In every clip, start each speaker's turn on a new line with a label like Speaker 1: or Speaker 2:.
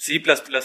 Speaker 1: C++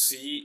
Speaker 1: C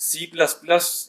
Speaker 1: C++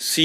Speaker 1: C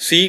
Speaker 1: C++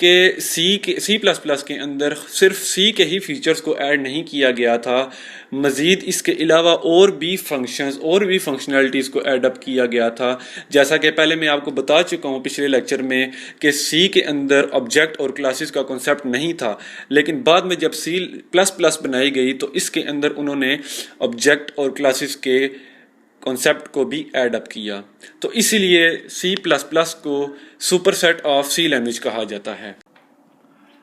Speaker 1: کہ C plus plus کے اندر صرف سی کے ہی فیچرز کو ایڈ نہیں کیا گیا تھا، مزید اس کے علاوہ اور بھی فنکشنلٹیز کو ایڈ اپ کیا گیا تھا. جیسا کہ پہلے میں آپ کو بتا چکا ہوں پچھلے لیکچر میں کہ سی کے اندر آبجیکٹ اور کلاسز کا کنسیپٹ نہیں تھا، لیکن بعد میں جب سی پلس پلس بنائی گئی تو اس کے اندر انہوں نے آبجیکٹ اور کلاسز کے کنسیپٹ کو بھی ایڈ اپ کیا. تو اسی لیے سی پلس پلس کو superset of C language کہا جاتا ہے.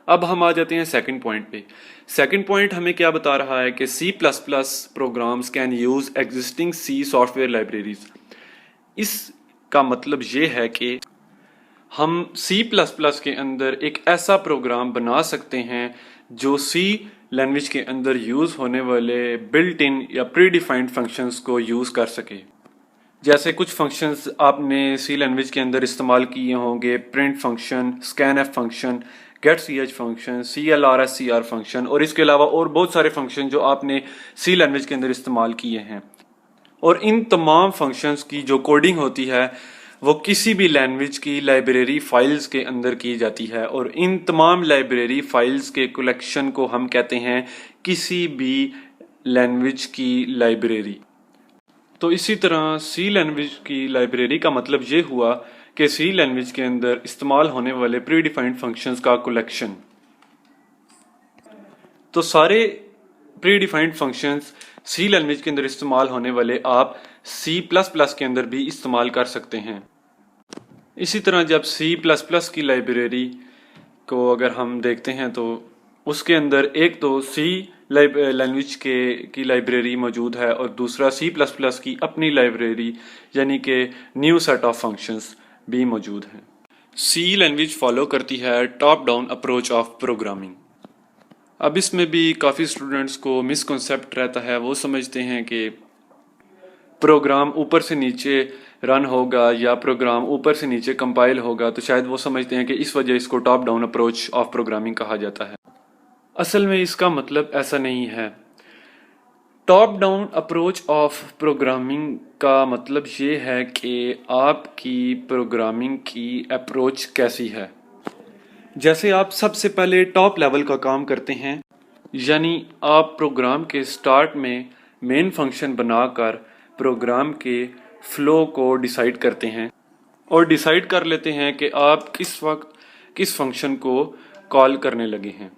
Speaker 1: اب ہم آ جاتے ہیں سیکنڈ پوائنٹ پہ. سیکنڈ پوائنٹ ہمیں کیا بتا رہا ہے کہ C plus plus programs can use existing C software libraries. اس کا مطلب یہ ہے کہ ہم سی پلس پلس کے اندر ایک ایسا پروگرام بنا سکتے ہیں جو سی لینگویج کے اندر یوز ہونے والے بلٹ ان یا پری ڈیفائنڈ فنکشنز کو یوز کر سکے. جیسے کچھ فنکشنز آپ نے سی لینگویج کے اندر استعمال کیے ہوں گے، print function, scan F function, get C H function, C L R S C R function, اور اس کے علاوہ اور بہت سارے فنکشن جو آپ نے سی لینگویج کے اندر استعمال کیے ہیں. اور ان تمام فنکشنز کی جو کوڈنگ ہوتی ہے وہ کسی بھی لینگویج کی لائبریری فائلز کے اندر کی جاتی ہے، اور ان تمام لائبریری فائلز کے کلیکشن کو ہم کہتے ہیں کسی بھی لینگویج کی لائبریری. تو اسی طرح سی لینگویج کی لائبریری کا مطلب یہ ہوا کہ سی لینگویج کے اندر استعمال ہونے والے پری ڈیفائنڈ فنکشنز کا کلیکشن. تو سارے پری ڈیفائنڈ فنکشنز سی لینگویج کے اندر استعمال ہونے والے آپ سی پلس پلس کے اندر بھی استعمال کر سکتے ہیں. اسی طرح جب سی پلس پلس کی لائبریری کو اگر ہم دیکھتے ہیں تو اس کے اندر ایک تو سی لینگویج کی لائبریری موجود ہے اور دوسرا سی پلس پلس کی اپنی لائبریری یعنی کہ نیو سیٹ آف فنکشنز بھی موجود ہیں. سی لینگویج فالو کرتی ہے top down approach of programming. اب اس میں بھی کافی اسٹوڈنٹس کو مسکنسیپٹ رہتا ہے، وہ سمجھتے ہیں کہ پروگرام اوپر سے نیچے رن ہوگا یا پروگرام اوپر سے نیچے کمپائل ہوگا، تو شاید وہ سمجھتے ہیں کہ اس وجہ اس کو top down approach of programming کہا جاتا ہے. اصل میں اس کا مطلب ایسا نہیں ہے. Top down approach of programming کا مطلب یہ ہے کہ آپ کی پروگرامنگ کی اپروچ کیسی ہے. جیسے آپ سب سے پہلے ٹاپ لیول کا کام کرتے ہیں، یعنی آپ پروگرام کے سٹارٹ میں مین فنکشن بنا کر پروگرام کے فلو کو ڈیسائیڈ کرتے ہیں اور ڈیسائیڈ کر لیتے ہیں کہ آپ کس وقت کس فنکشن کو کال کرنے لگے ہیں.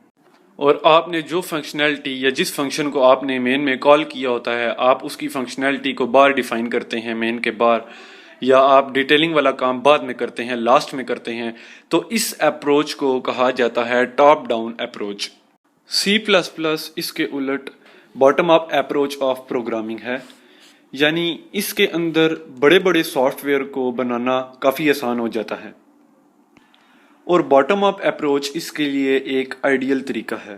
Speaker 1: اور آپ نے جو فنکشنلٹی یا جس فنکشن کو آپ نے مین میں کال کیا ہوتا ہے آپ اس کی فنکشنلٹی کو باہر ڈیفائن کرتے ہیں مین کے باہر، یا آپ ڈیٹیلنگ والا کام بعد میں کرتے ہیں، لاسٹ میں کرتے ہیں. تو اس اپروچ کو کہا جاتا ہے top down approach. C plus plus اس کے الٹ bottom up approach of programming ہے، یعنی اس کے اندر بڑے بڑے سافٹ ویئر کو بنانا کافی آسان ہو جاتا ہے، اور باٹم اپ اپروچ اس کے لیے ایک آئیڈیل طریقہ ہے.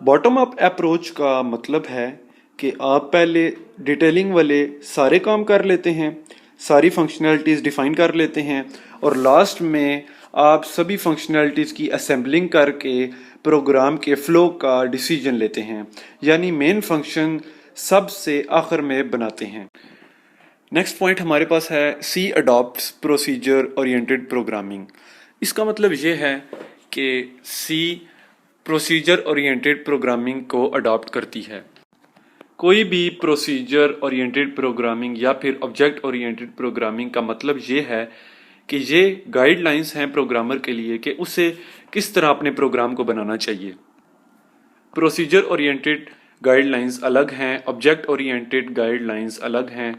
Speaker 1: باٹم اپ اپروچ کا مطلب ہے کہ آپ پہلے ڈیٹیلنگ والے سارے کام کر لیتے ہیں، ساری فنکشنلٹیز ڈیفائن کر لیتے ہیں، اور لاسٹ میں آپ سبھی فنکشنلٹیز کی اسمبلنگ کر کے پروگرام کے فلو کا ڈیسیجن لیتے ہیں، یعنی مین فنکشن سب سے آخر میں بناتے ہیں. نیکسٹ پوائنٹ ہمارے پاس ہے سی اڈاپٹس پروسیجر اورینٹڈ پروگرامنگ. اس کا مطلب یہ ہے کہ سی پروسیجر اورینٹڈ پروگرامنگ کو اڈاپٹ کرتی ہے. کوئی بھی پروسیجر اورینٹڈ پروگرامنگ یا پھر آبجیکٹ اورینٹڈ پروگرامنگ کا مطلب یہ ہے کہ یہ گائیڈ لائنز ہیں پروگرامر کے لیے کہ اسے کس طرح اپنے پروگرام کو بنانا چاہیے. پروسیجر اورینٹڈ گائیڈ لائنز الگ ہیں، آبجیکٹ اورینٹڈ گائیڈ لائنز الگ ہیں،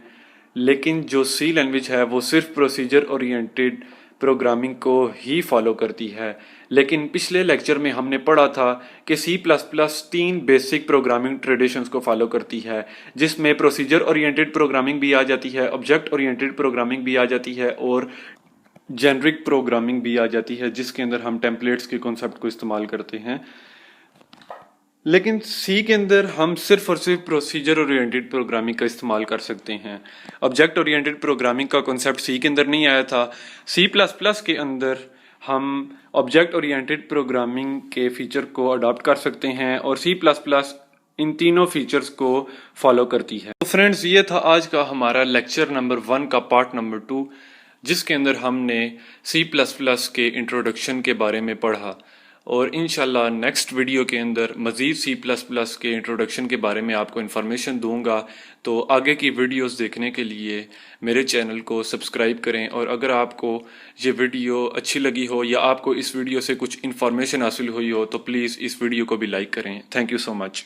Speaker 1: لیکن جو سی لینگویج ہے وہ صرف پروسیجر اورینٹڈ پروگرامنگ کو ہی فالو کرتی ہے. لیکن پچھلے لیکچر میں ہم نے پڑھا تھا کہ C plus plus 3 basic programming traditions کو فالو کرتی ہے، جس میں پروسیجر اورینٹڈ پروگرامنگ بھی آ جاتی ہے، آبجیکٹ اورینٹڈ پروگرامنگ بھی آ جاتی ہے، اور جنرک پروگرامنگ بھی آ جاتی ہے جس کے اندر ہم ٹیمپلیٹس کے کانسیپٹ کو استعمال کرتے ہیں. لیکن سی کے اندر ہم صرف اور صرف پروسیجر اورینٹڈ پروگرامنگ کا استعمال کر سکتے ہیں. آبجیکٹ اورینٹڈ پروگرامنگ کا کنسیپٹ سی کے اندر نہیں آیا تھا. سی پلس پلس کے اندر ہم آبجیکٹ اورینٹڈ پروگرامنگ کے فیچر کو اڈاپٹ کر سکتے ہیں، اور سی پلس پلس ان تینوں فیچرز کو فالو کرتی ہے. تو فرینڈز، یہ تھا آج کا ہمارا لیکچر نمبر 1 کا پارٹ نمبر 2. جس کے اندر ہم نے C++ کے انٹروڈکشن کے بارے میں پڑھا، اور انشاءاللہ نیکسٹ ویڈیو کے اندر مزید C++ کے انٹروڈکشن کے بارے میں آپ کو انفارمیشن دوں گا۔ تو آگے کی ویڈیوز دیکھنے کے لیے میرے چینل کو سبسکرائب کریں، اور اگر آپ کو یہ ویڈیو اچھی لگی ہو یا آپ کو اس ویڈیو سے کچھ انفارمیشن حاصل ہوئی ہو تو پلیز اس ویڈیو کو بھی لائک کریں۔ Thank you so much.